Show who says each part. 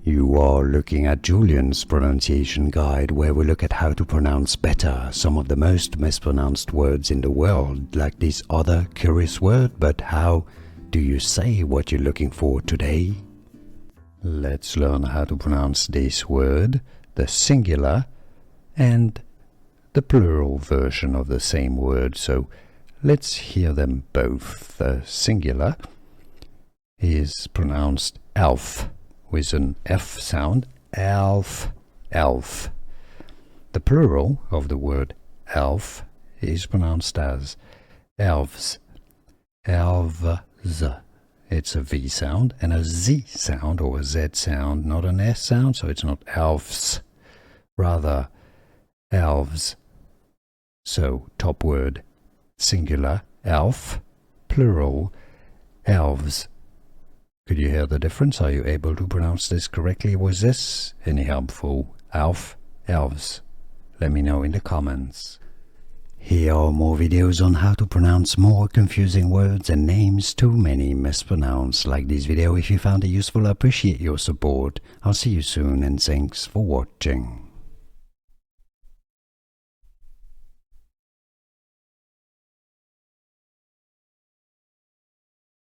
Speaker 1: You are looking at Julian's pronunciation guide, where we look at how to pronounce better some of the most mispronounced words in the world, like this other curious word. But how do you say what you're looking for today? Let's learn how to pronounce this word, the singular and the plural version of the same word. So let's hear them both. The singular is pronounced elf with an F sound, elf, elf. The plural of the word elf is pronounced as elves, elves. It's a V sound and a Z sound or a Z sound, not an S sound, so it's not elves, rather elves. So top word singular elf, plural elves. Could you hear the difference? Are you able to pronounce this correctly? Was this any helpful? Elf, elves. Let me know in the comments. Here are more videos on how to pronounce more confusing words and names too many mispronounced. Like this video if you found it useful. I appreciate your support. I'll see you soon and thanks for watching.